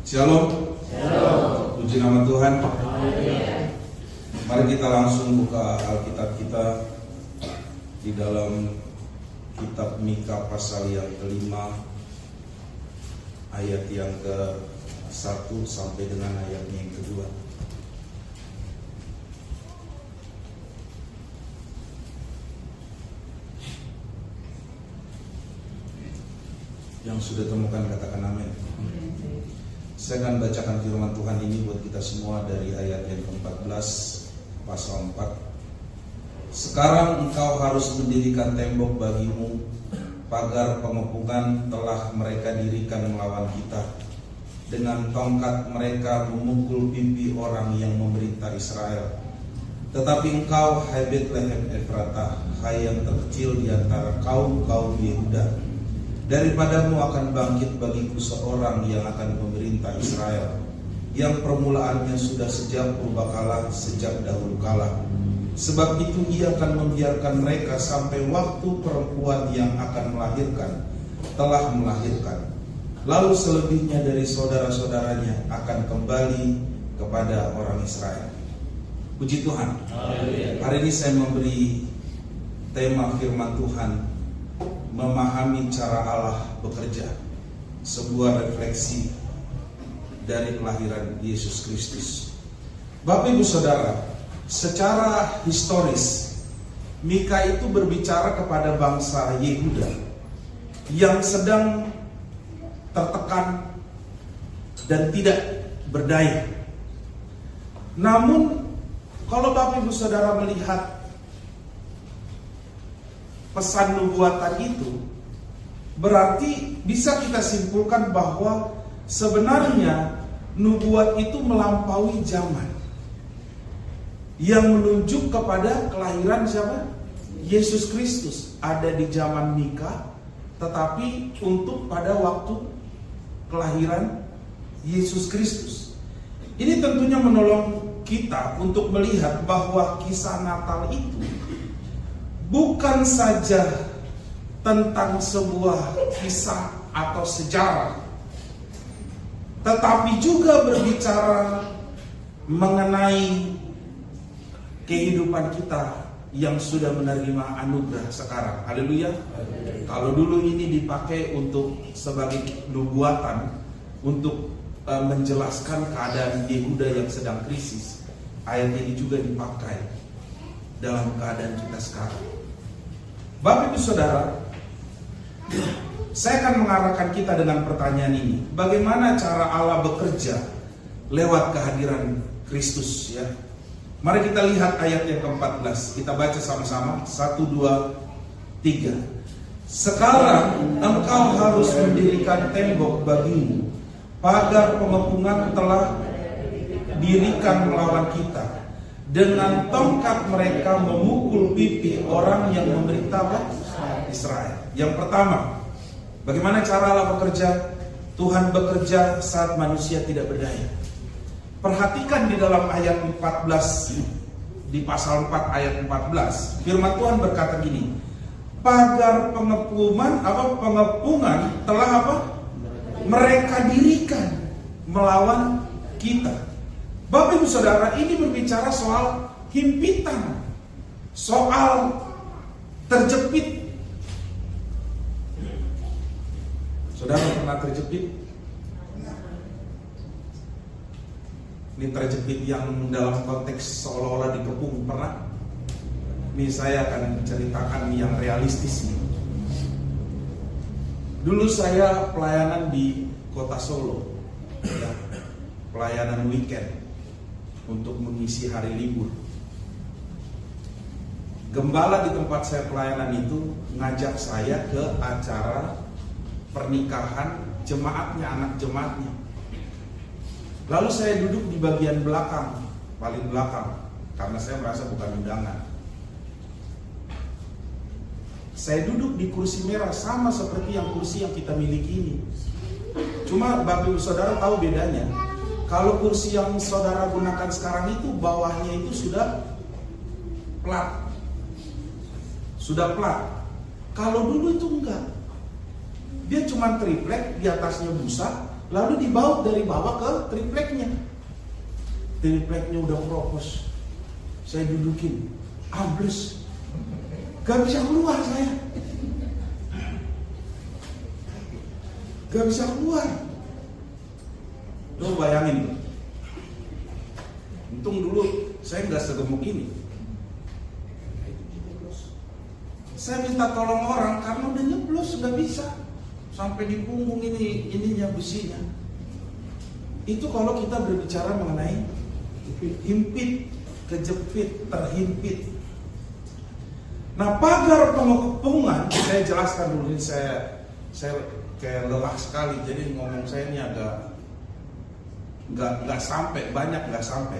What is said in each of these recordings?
Shalom. Shalom. Puji nama Tuhan. Haleluya. Mari kita langsung buka Alkitab kita di dalam kitab Mika pasal yang kelima, ayat yang ke-1 sampai dengan ayatnya yang kedua. Yang sudah temukan katakan amin. Saya akan bacakan firman Tuhan ini buat kita semua dari ayat yang ke-14 pasal 4. Sekarang engkau harus mendirikan tembok bagimu, pagar pengepungan telah mereka dirikan melawan kita. Dengan tongkat mereka memukul pipi orang yang memerintah Israel. Tetapi engkau, hai Betlehem Efratah, hai yang terkecil di antara kaum-kaum Yehuda, daripadamu akan bangkit bagiku seorang yang akan memerintah Israel, yang permulaannya sudah sejak purbakala, sejak dahulu kala. Sebab itu ia akan membiarkan mereka sampai waktu perempuan yang akan melahirkan telah melahirkan. Lalu selebihnya dari saudara-saudaranya akan kembali kepada orang Israel. Puji Tuhan. Haleluya. Hari ini saya memberi tema firman Tuhan, memahami cara Allah bekerja, sebuah refleksi dari kelahiran Yesus Kristus. Bapak Ibu Saudara, secara historis Mika itu berbicara kepada bangsa Yehuda yang sedang tertekan dan tidak berdaya. Namun kalau Bapak Ibu Saudara melihat pesan nubuatan itu, berarti bisa kita simpulkan bahwa sebenarnya nubuat itu melampaui zaman, yang menunjuk kepada kelahiran siapa? Yesus Kristus. Ada di zaman Mika, tetapi untuk pada waktu kelahiran Yesus Kristus. Ini tentunya menolong kita untuk melihat bahwa kisah Natal itu bukan saja tentang sebuah kisah atau sejarah, tetapi juga berbicara mengenai kehidupan kita yang sudah menerima anugerah sekarang. Haleluya. Kalau dulu ini dipakai untuk sebagai nubuatan untuk menjelaskan keadaan Yehuda yang sedang krisis, ayat ini juga dipakai dalam keadaan kita sekarang. Bapak Ibu Saudara, saya akan mengarahkan kita dengan pertanyaan ini. Bagaimana cara Allah bekerja lewat kehadiran Kristus, ya? Mari kita lihat ayat yang ke-14. Kita baca sama-sama. 1, 2, 3. Sekarang engkau harus mendirikan tembok bagimu, pagar pengepungan telah dirikan melawan kita. Dengan tongkat mereka memukul pipi orang yang memerintah Israel. Yang pertama, bagaimana cara Allah bekerja? Tuhan bekerja saat manusia tidak berdaya. Perhatikan di dalam ayat 14, di pasal 4 ayat 14, firman Tuhan berkata gini, pagar pengepungan telah apa? Mereka dirikan melawan kita. Bapak Ibu Saudara, ini berbicara soal himpitan, soal terjepit. Saudara pernah terjepit? Ini terjepit yang dalam konteks seolah-olah dikepung, pernah? Ini saya akan menceritakan yang realistis nih. Dulu saya pelayanan di kota Solo, ya, pelayanan weekend untuk mengisi hari libur. Gembala di tempat saya pelayanan itu ngajak saya ke acara pernikahan jemaatnya, anak jemaatnya. Lalu saya duduk di bagian belakang, paling belakang, karena saya merasa bukan undangan. Saya duduk di kursi merah, sama seperti yang kursi yang kita miliki ini. Cuma Bapak Ibu Saudara tahu bedanya. Kalau kursi yang saudara gunakan sekarang itu bawahnya itu sudah plat. Sudah plat. Kalau dulu itu enggak. Dia cuma triplek, di atasnya busa, lalu dibaut dari bawah ke tripleknya. Tripleknya udah propos, saya dudukin, ambles, gak bisa keluar saya, gak bisa keluar. Lo bayangin tuh. Untung dulu saya nggak segemuk ini. Saya minta tolong orang karena udah nyeblos nggak bisa, sampai di punggung ininya besinya. Itu kalau kita berbicara mengenai himpit, kejepit, terhimpit. Nah, pagar pengepungan saya jelaskan dulu ini, saya kayak lelah sekali, jadi ngomong saya ini agak nggak sampai, banyak nggak sampai.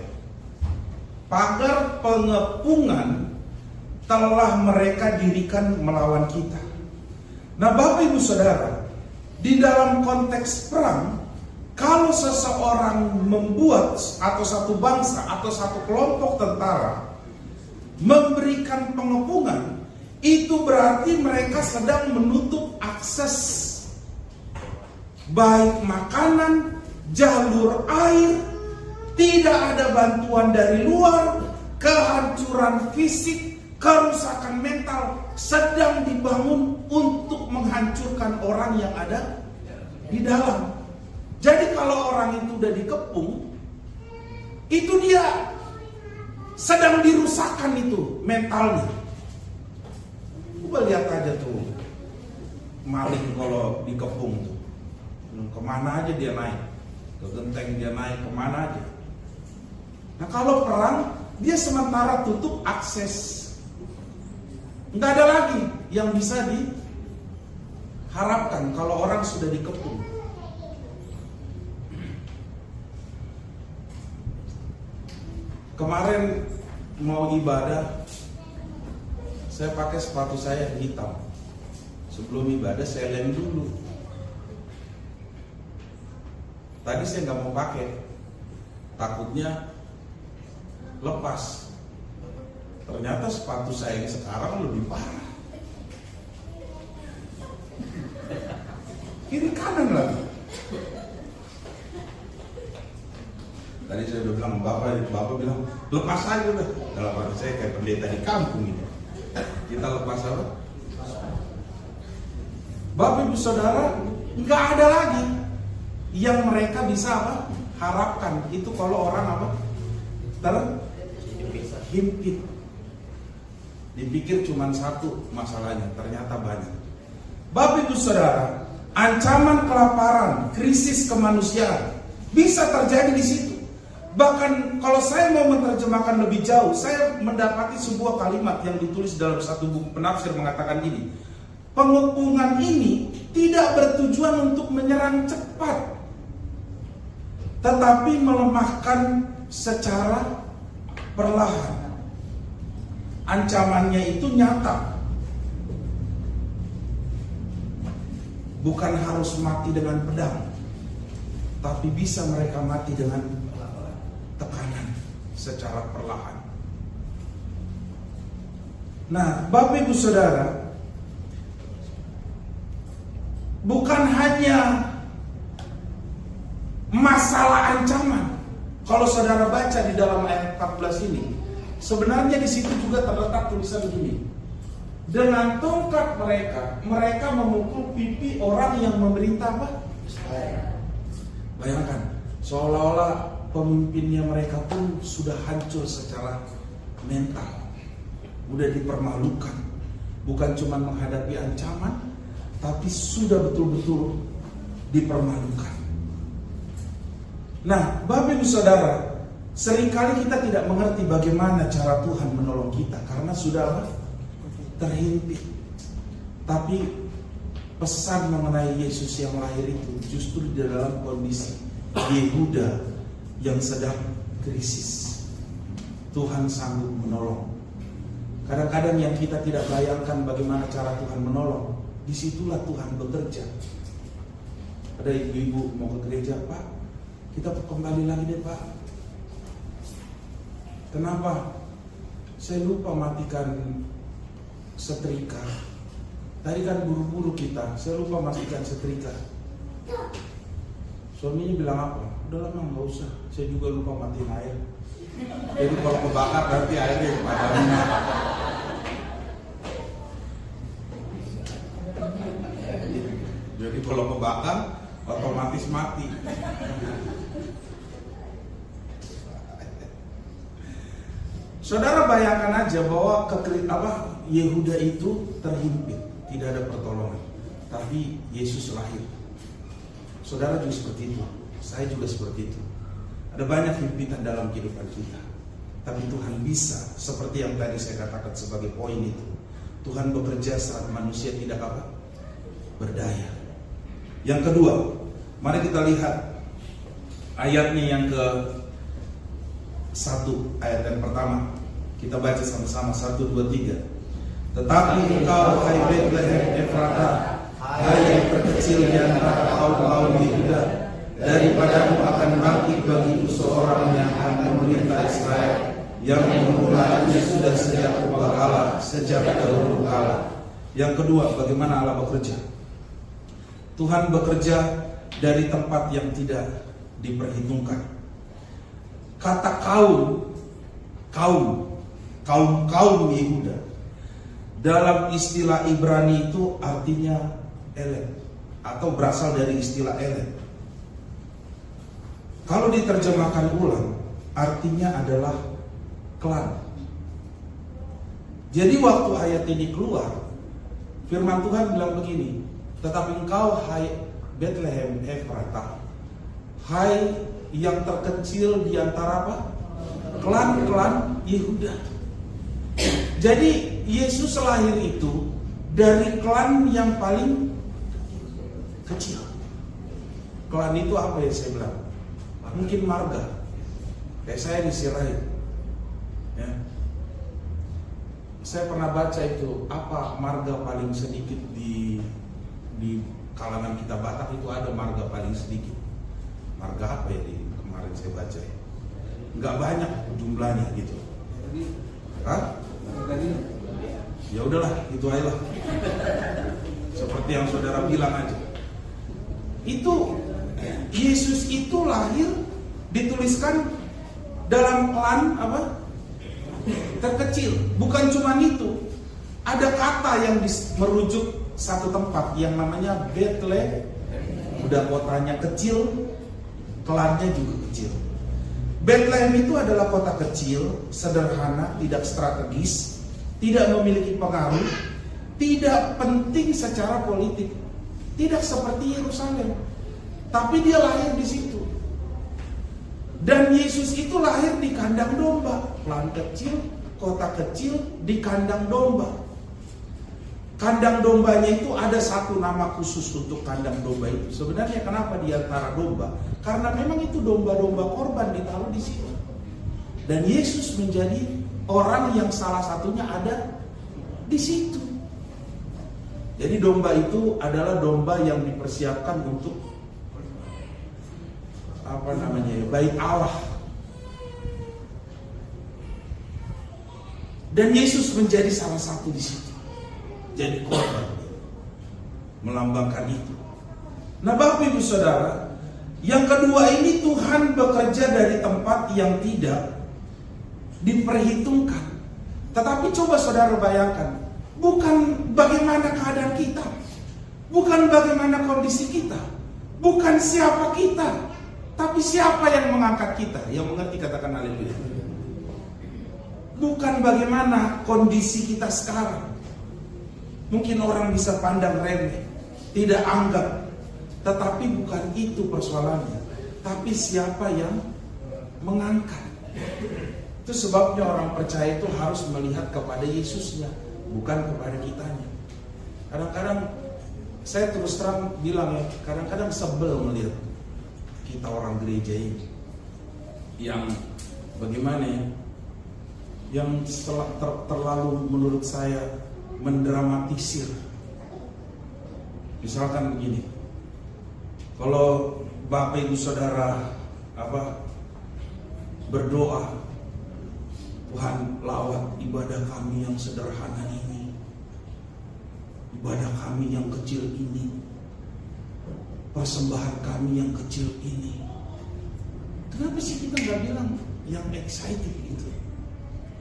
Pagar pengepungan telah mereka dirikan melawan kita. Nah, Bapak Ibu Saudara, di dalam konteks perang, kalau seseorang membuat atau satu bangsa atau satu kelompok tentara memberikan pengepungan, itu berarti mereka sedang menutup akses baik makanan, jalur air, tidak ada bantuan dari luar, kehancuran fisik, kerusakan mental sedang dibangun untuk menghancurkan orang yang ada di dalam. Jadi kalau orang itu udah dikepung, itu dia sedang dirusakkan itu mentalnya. Coba lihat aja tuh maling kalau dikepung tuh, kemana aja dia naik, ke genteng dia naik, kemana aja. Nah, kalau perang, dia sementara tutup akses. Nggak ada lagi yang bisa diharapkan kalau orang sudah dikepung. Kemarin mau ibadah, saya pakai sepatu saya hitam. Sebelum ibadah saya lem dulu. Tadi saya nggak mau pakai, takutnya lepas. Ternyata sepatu saya yang sekarang lebih parah. Kiri kanan lagi. Tadi saya udah bilang, Bapak bilang, lepas aja udah. Dalam hati saya kayak pendeta di kampung ini. Kita lepas apa? Bapak Ibu Saudara, nggak ada lagi yang mereka bisa apa? Harapkan. Itu kalau orang apa? Terhimpit. Dipikir cuma satu masalahnya, ternyata banyak. Bapak Ibu Saudara, ancaman kelaparan, krisis kemanusiaan bisa terjadi di situ. Bahkan kalau saya mau menerjemahkan lebih jauh, saya mendapati sebuah kalimat yang ditulis dalam satu buku penafsir mengatakan gini: pengepungan ini tidak bertujuan untuk menyerang cepat, tetapi melemahkan secara perlahan. Ancamannya itu nyata, bukan harus mati dengan pedang, tapi bisa mereka mati dengan tekanan secara perlahan. Nah, Bapak Ibu Saudara, bukan hanya masalah ancaman. Kalau saudara baca di dalam ayat 14 ini, sebenarnya di situ juga terletak tulisan begini: dengan tongkat mereka memukul pipi orang yang memerintah apa? Bayangkan, seolah-olah pemimpinnya mereka pun sudah hancur secara mental, udah dipermalukan, bukan cuma menghadapi ancaman, tapi sudah betul-betul dipermalukan. Nah, Bapak Ibu Saudara, seringkali kita tidak mengerti bagaimana cara Tuhan menolong kita karena sudah apa? Terhimpit. Tapi pesan mengenai Yesus yang lahir itu justru di dalam kondisi Yehuda yang sedang krisis. Tuhan sanggup menolong. Kadang-kadang yang kita tidak bayangkan bagaimana cara Tuhan menolong, disitulah Tuhan bekerja. Ada ibu-ibu mau ke gereja, Pak, kita kembali lagi deh Pak. Kenapa? Saya lupa matikan setrika. Tadi kan buru-buru kita, saya lupa matikan setrika. Suaminya bilang apa? Udah lama nggak usah, saya juga lupa matiin air. Jadi kalau kebakar nanti airnya padamnya. Jadi kalau kebakar otomatis mati. Saudara bayangkan aja bahwa Yehuda itu terhimpit, tidak ada pertolongan. Tapi Yesus lahir. Saudara juga seperti itu, saya juga seperti itu. Ada banyak himpitan dalam kehidupan kita. Tapi Tuhan bisa, seperti yang tadi saya katakan sebagai poin itu. Tuhan bekerja saat manusia tidak berdaya. Yang kedua, mari kita lihat ayatnya yang ke-1, ayat yang pertama. Kita baca sama-sama 1, 2, 3. Tetapi engkau, hai Betlehem Efratah, hai yang terkecil di antara kaum-kaum Yehuda, daripadamu akan bangkit bagiku seorang yang akan memerintah Israel, yang memulainya sudah sejak purbakala, sejak dahulu kala. Yang kedua, bagaimana Allah bekerja? Tuhan bekerja dari tempat yang tidak diperhitungkan. Kata kaum Yehuda dalam istilah Ibrani itu artinya elek, atau berasal dari istilah elek. Kalau diterjemahkan ulang, artinya adalah klan. Jadi waktu ayat ini keluar, firman Tuhan bilang begini, tetapi engkau, hai Betlehem Efratah, hai yang terkecil di antara klan-klan Yehuda. Jadi Yesus lahir itu dari klan yang paling kecil. Klan itu apa ya saya bilang? Mungkin marga. Kayak saya disirahin. Ya. Saya pernah baca itu, apa marga paling sedikit di kalangan kita Batak itu ada marga paling sedikit. Marga apa ya kemarin saya baca ya? Nggak banyak jumlahnya gitu. Hah? Ya udahlah, itu aja lah. Seperti yang saudara bilang aja. Itu Yesus itu lahir dituliskan dalam klan terkecil. Bukan cuma itu. Ada kata yang merujuk satu tempat yang namanya Betlehem. Udah kotanya kecil, klannya juga kecil. Betlehem itu adalah kota kecil, sederhana, tidak strategis, tidak memiliki pengaruh, tidak penting secara politik, tidak seperti Yerusalem. Tapi dia lahir di situ. Dan Yesus itu lahir di kandang domba, klan kecil, kota kecil di kandang domba. Kandang dombanya itu ada satu nama khusus untuk kandang domba itu. Sebenarnya kenapa di antara domba? Karena memang itu domba-domba korban ditaruh di situ. Dan Yesus menjadi orang yang salah satunya ada di situ. Jadi domba itu adalah domba yang dipersiapkan untuk bait Allah. Dan Yesus menjadi salah satu di situ. Jadi korban, melambangkan itu. Nah Bapak Ibu Saudara, yang kedua ini Tuhan bekerja dari tempat yang tidak diperhitungkan. Tetapi coba saudara bayangkan, bukan bagaimana keadaan kita, bukan bagaimana kondisi kita, bukan siapa kita, tapi siapa yang mengangkat kita. Yang mengerti katakan haleluya. Bukan bagaimana kondisi kita sekarang. Mungkin orang bisa pandang remeh, tidak anggap. Tetapi bukan itu persoalannya. Tapi siapa yang mengangkat. Itu sebabnya orang percaya itu harus melihat kepada Yesusnya, bukan kepada kitanya. Kadang-kadang saya terus terang bilang ya, kadang-kadang sebel melihat kita orang gereja ini yang bagaimana ya, yang terlalu menurut saya mendramatisir. Misalkan begini, kalau Bapak Ibu Saudara berdoa, Tuhan lawat ibadah kami yang sederhana ini, ibadah kami yang kecil ini. persembahan kami yang kecil ini. Kenapa sih kita nggak bilang yang excited gitu?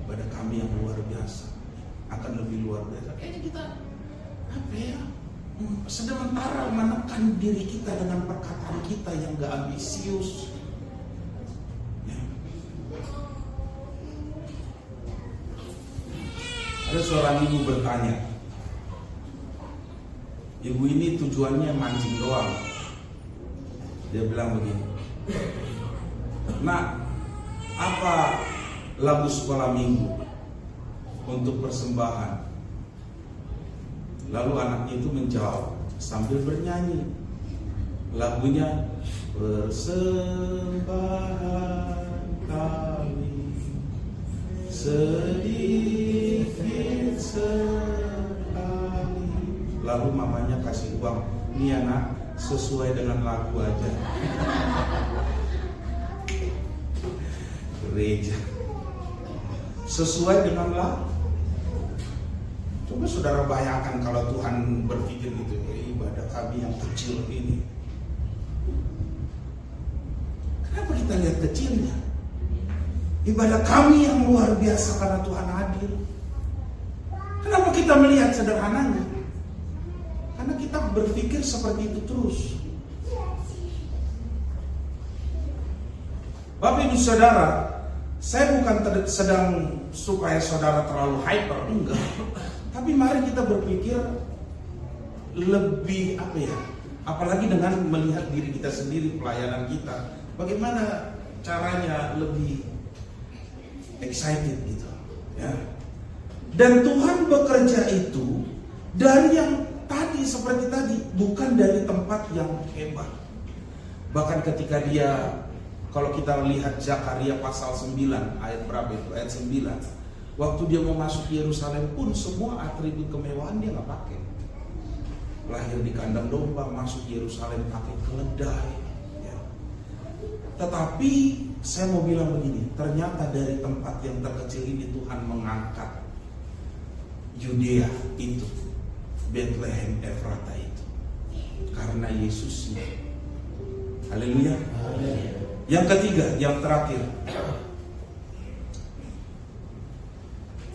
Ibadah kami yang luar biasa, akan lebih luar biasa. Kayaknya kita apa ya? Sementara menekan diri kita dengan perkataan kita yang gak ambisius. Ya. Ada seorang ibu bertanya. Ibu ini tujuannya mancing doang. Dia bilang begini, "Nak, apa lagu sekolah minggu untuk persembahan?" Lalu anaknya itu menjawab sambil bernyanyi. Lagunya, "Persembahan kami sedikit sekali." Lalu mamanya kasih uang, "Nih anak, sesuai dengan lagu aja." Gereja sesuai dengan lagu. Coba saudara bayangkan kalau Tuhan berpikir gitu, ibadah kami yang kecil ini. Kenapa kita lihat kecilnya? Ibadah kami yang luar biasa karena Tuhan hadir. Kenapa kita melihat sederhananya? Karena kita berpikir seperti itu terus. Bapak Ibu Saudara, saya bukan sedang supaya saudara terlalu hyper, enggak. Tapi mari kita berpikir lebih apa ya? Apalagi dengan melihat diri kita sendiri, pelayanan kita, bagaimana caranya lebih excited gitu, ya. Dan Tuhan bekerja itu dari yang tadi seperti tadi, bukan dari tempat yang hebat. Bahkan ketika dia, kalau kita lihat Zakaria pasal 9 ayat berapa itu? Ayat 9. Waktu dia mau masuk Yerusalem pun semua atribut kemewahan dia nggak pakai. Lahir di kandang domba, masuk Yerusalem pakai keledai. Ya. Tetapi saya mau bilang begini, ternyata dari tempat yang terkecil ini Tuhan mengangkat Yudea itu, Bethlehem Efrata itu, karena Yesusnya. Haleluya. Yang ketiga, yang terakhir.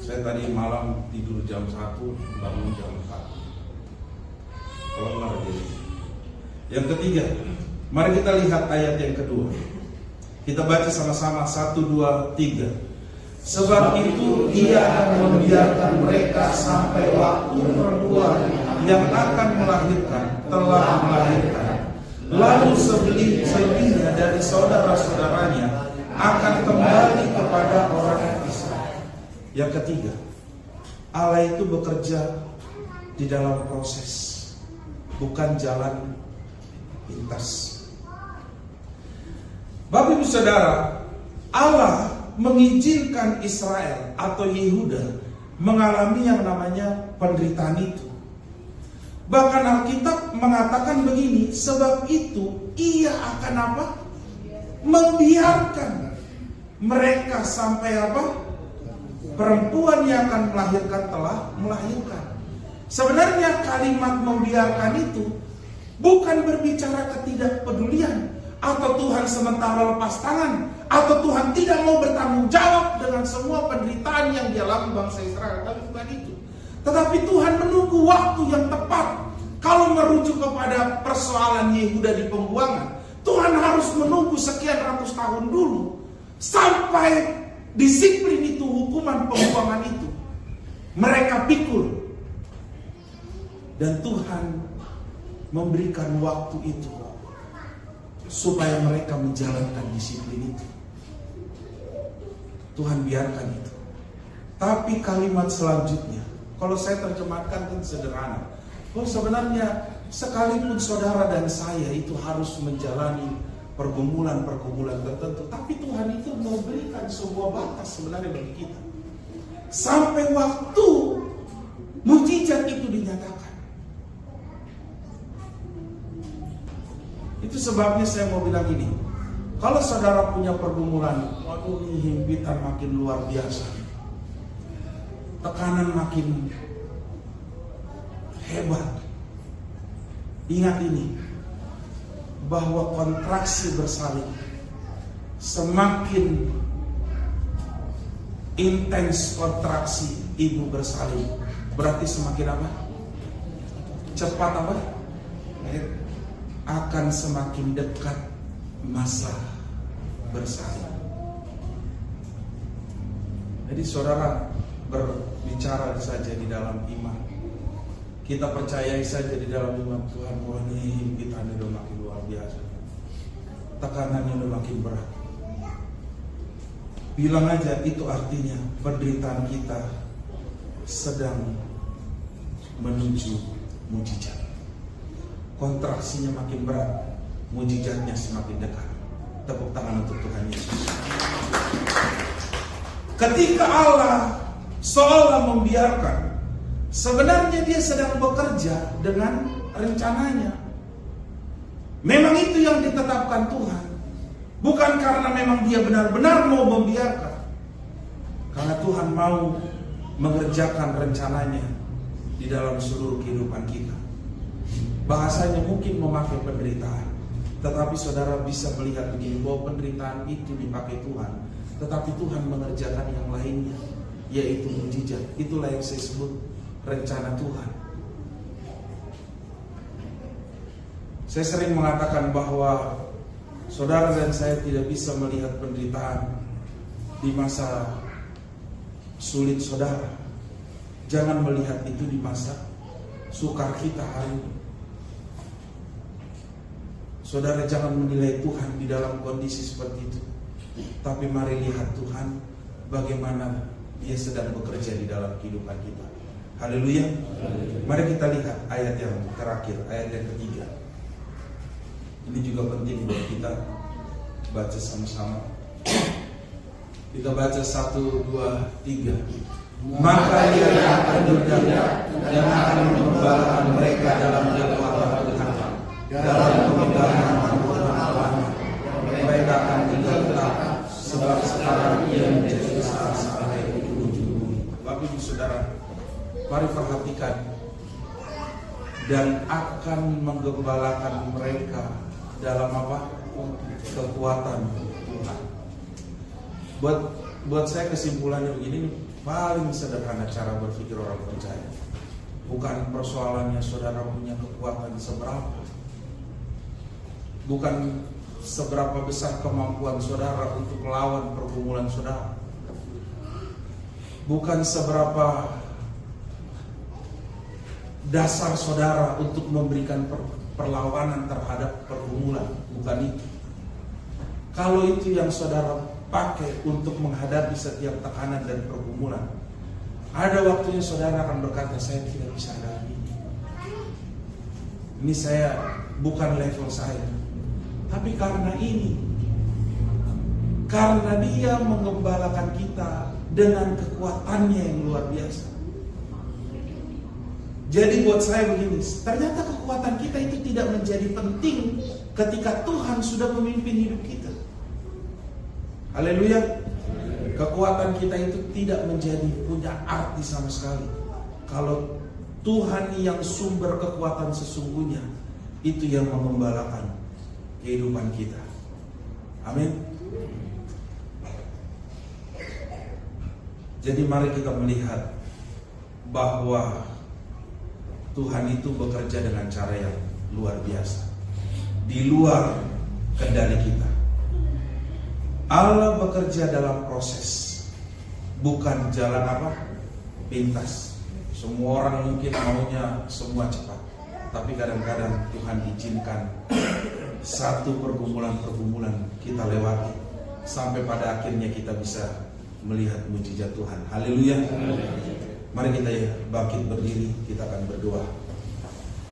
Saya tadi malam tidur jam 1, bangun jam 4. Kalau jadi. Yang ketiga, mari kita lihat ayat yang kedua. Kita baca sama-sama 1, 2, 3. Sebab itu Ia akan membiarkan mereka sampai waktu perempuan yang akan melahirkan telah melahirkan. Lalu selebihnya dari saudara-saudaranya akan kembali kepada orang Israel. Yang ketiga, Allah itu bekerja di dalam proses, bukan jalan pintas. Bapak Ibu Saudara, Allah mengizinkan Israel atau Yehuda mengalami yang namanya penderitaan itu. Bahkan Alkitab mengatakan begini, sebab itu Ia akan apa? Membiarkan mereka sampai apa? Perempuan yang akan melahirkan telah melahirkan. Sebenarnya kalimat membiarkan itu bukan berbicara ketidakpedulian, atau Tuhan sementara lepas tangan, atau Tuhan tidak mau bertanggung jawab dengan semua penderitaan yang dialami bangsa Israel. Tapi bukan itu. Tetapi Tuhan menunggu waktu yang tepat. Kalau merujuk kepada persoalan Yehuda di pembuangan, Tuhan harus menunggu sekian ratus tahun dulu sampai disiplin itu, hukuman pembuangan itu mereka pikul. Dan Tuhan memberikan waktu itu supaya mereka menjalankan disiplin itu. Tuhan biarkan itu. Tapi kalimat selanjutnya, kalau saya terjemahkan kan sederhana. Oh, sebenarnya sekalipun saudara dan saya itu harus menjalani pergumulan-pergumulan tertentu, tapi Tuhan itu mau berikan sebuah batas sebenarnya bagi kita sampai waktu mujizat itu dinyatakan. Itu sebabnya saya mau bilang ini, kalau saudara punya pergumulan, waduh ini himpitan makin luar biasa, tekanan makin hebat, ingat ini, bahwa kontraksi bersalin semakin intens kontraksi ibu bersalin, berarti semakin apa? Cepat apa? Akan semakin dekat masa bersalin. Jadi saudara berbicara saja di dalam iman, kita percayai saja di dalam iman, Tuhan, Tuhan ini kita udah makin luar biasa, tekanannya udah makin berat. Bilang aja itu artinya penderitaan kita sedang menuju mujizat. Kontraksinya makin berat, mujizatnya semakin dekat. Tepuk tangan untuk Tuhan Yesus. Ketika Allah seolah membiarkan, sebenarnya dia sedang bekerja dengan rencananya. Memang itu yang ditetapkan Tuhan. Bukan karena memang dia benar-benar mau membiarkan. Karena Tuhan mau mengerjakan rencananya di dalam seluruh kehidupan kita. Bahasanya mungkin memakai penderitaan, tetapi saudara bisa melihat begini, bahwa penderitaan itu dipakai Tuhan, tetapi Tuhan mengerjakan yang lainnya, yaitu mujizat. Itulah yang saya sebut rencana Tuhan. Saya sering mengatakan bahwa saudara dan saya tidak bisa melihat penderitaan di masa sulit saudara. Jangan melihat itu di masa sukar kita hari ini. Saudara jangan menilai Tuhan di dalam kondisi seperti itu. Tapi mari lihat Tuhan bagaimana Dia sedang bekerja di dalam kehidupan kita. Haleluya. Mari kita lihat ayat yang terakhir, ayat yang ketiga. Ini juga penting buat kita baca sama-sama. Kita baca 1, 2, 3. Maka Dia akan berdaya dan akan mengembalakan mereka dalam kekuatan Tuhan, dalam kemegahan Tuhan Allah. Mereka akan tinggal tetap, sebab sekarang Ia menjadi besar sampai ujung bumi. Bapak Ibu Saudara, mari perhatikan, dan akan menggembalakan mereka dalam apa? Kekuatan Tuhan. Buat saya kesimpulannya begini, paling sederhana cara berpikir orang percaya. Bukan persoalannya saudara punya kekuatan seberapa, bukan seberapa besar kemampuan saudara untuk melawan pergumulan saudara, bukan seberapa dasar saudara untuk memberikan perlawanan terhadap pergumulan, bukan itu. Kalau itu yang saudara pakai untuk menghadapi setiap tekanan dan pergumulan, ada waktunya saudara akan berkata, saya tidak bisa hadapi ini. Ini saya bukan level saya. Tapi karena ini, karena Dia menggembalakan kita dengan kekuatannya yang luar biasa. Jadi buat saya begini, ternyata kekuatan kita itu tidak menjadi penting ketika Tuhan sudah memimpin hidup kita. Haleluya. Kekuatan kita itu tidak menjadi punya arti sama sekali kalau Tuhan yang sumber kekuatan sesungguhnya itu yang mengembalakan kehidupan kita. Amin. Jadi mari kita melihat bahwa Tuhan itu bekerja dengan cara yang luar biasa, di luar kendali kita. Allah bekerja dalam proses, bukan jalan apa? Pintas. Semua orang mungkin maunya semua cepat, tapi kadang-kadang Tuhan izinkan satu pergumulan-pergumulan kita lewati sampai pada akhirnya kita bisa melihat mujizat Tuhan. Haleluya. Mari kita bangkit berdiri, kita akan berdoa.